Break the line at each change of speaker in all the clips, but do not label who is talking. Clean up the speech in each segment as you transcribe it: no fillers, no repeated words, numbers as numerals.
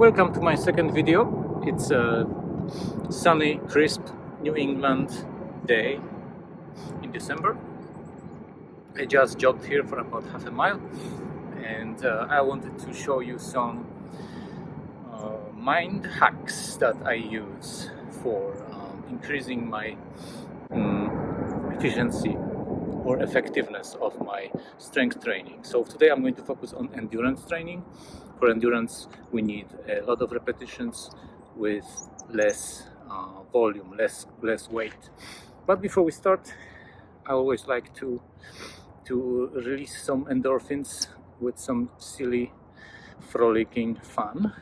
Welcome to my second video. It's a sunny, crisp New England day in December. I just jogged here for about half a mile and I wanted to show you some mind hacks that I use for increasing my efficiency or effectiveness of my strength training. So today I'm going to focus on endurance training. For endurance, we need a lot of repetitions with less volume, less weight. But before we start, I always like to release some endorphins with some silly, frolicking fun.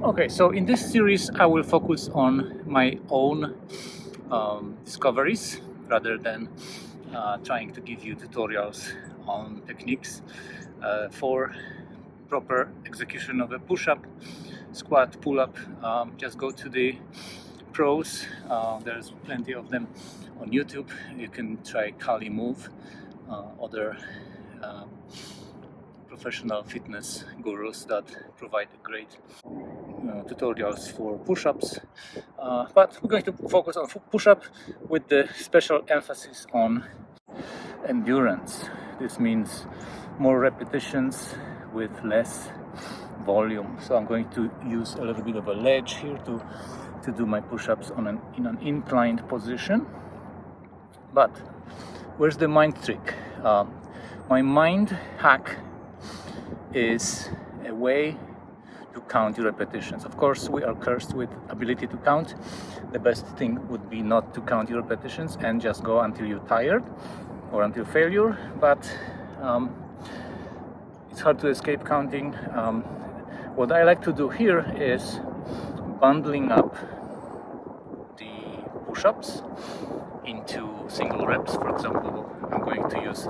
Okay, so in this series I will focus on my own discoveries rather than trying to give you tutorials on techniques for proper execution of a push-up, squat, pull-up. Just go to the pros. There's plenty of them on YouTube. You can try Kali Move, other professional fitness gurus that provide great tutorials for push-ups, but we're going to focus on push-up with the special emphasis on endurance. This means more repetitions with less volume. So I'm going to use a little bit of a ledge here to do my push-ups in an inclined position. But where's the mind trick? My mind hack is a way to count your repetitions. Of course, we are cursed with ability to count. The best thing would be not to count your repetitions and just go until you're tired or until failure, but it's hard to escape counting. What I like to do here is bundling up the push-ups into single reps. For example, I'm going to use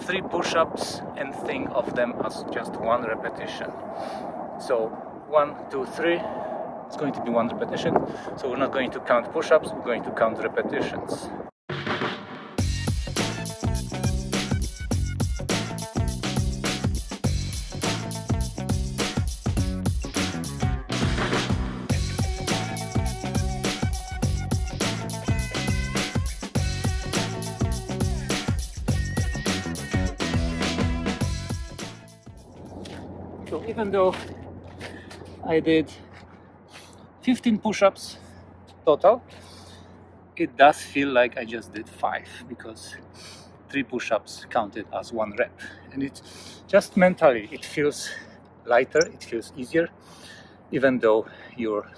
3 push-ups and think of them as just one repetition. So 1, 2, 3, it's going to be one repetition. So we're not going to count push-ups, we're going to count repetitions. So even though I did 15 push-ups total, it does feel like I just did 5 because 3 push-ups counted as 1 rep. And it's just mentally, it feels lighter, it feels easier, even though your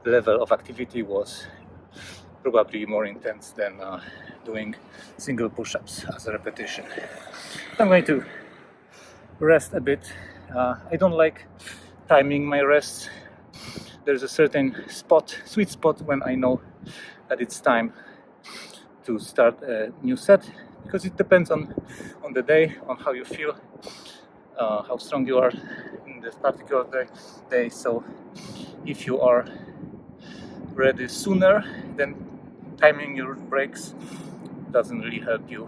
level of activity was probably more intense than doing single push-ups as a repetition. I'm going to rest a bit. I don't like timing my rests. There's a certain sweet spot when I know that it's time to start a new set, because it depends on the day, on how you feel, how strong you are in this particular day. So if you are ready sooner, then timing your breaks doesn't really help you.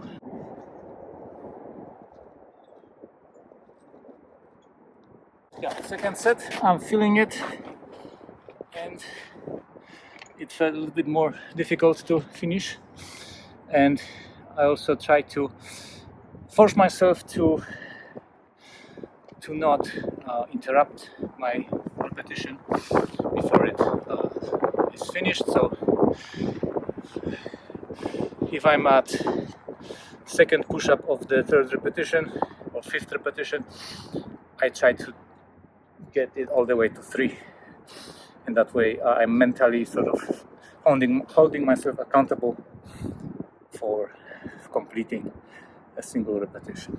Yeah, second set, I'm feeling it, and it felt a little bit more difficult to finish. And I also try to force myself to not interrupt my repetition before it is finished. So if I'm at second push-up of the 3rd repetition or 5th repetition, I try to get it all the way to 3, and that way I'm mentally sort of holding myself accountable for completing a single repetition.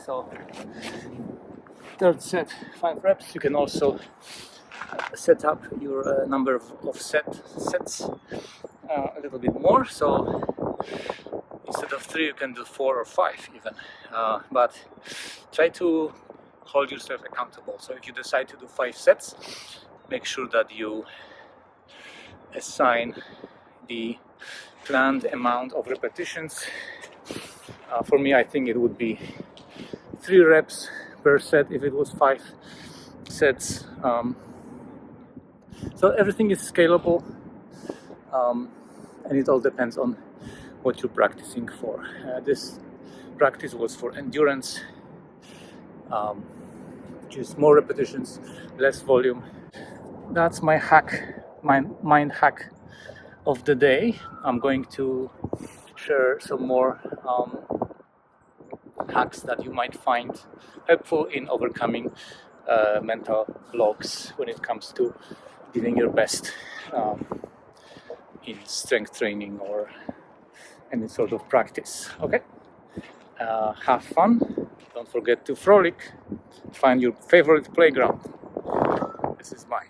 So third set, 5 reps. You can also set up your number of sets a little bit more. So instead of 3, you can do 4 or 5 even. But try to hold yourself accountable. So if you decide to do 5 sets, make sure that you assign the planned amount of repetitions. For me, I think it would be 3 reps per set if it was 5 sets. So everything is scalable, and it all depends on what you're practicing for. This practice was for endurance, just more repetitions, less volume. That's my hack, my mind hack of the day. I'm going to share some more hacks that you might find helpful in overcoming mental blocks when it comes to giving your best in strength training or any sort of practice. Okay, have fun, don't forget to frolic, find your favorite playground. This is mine.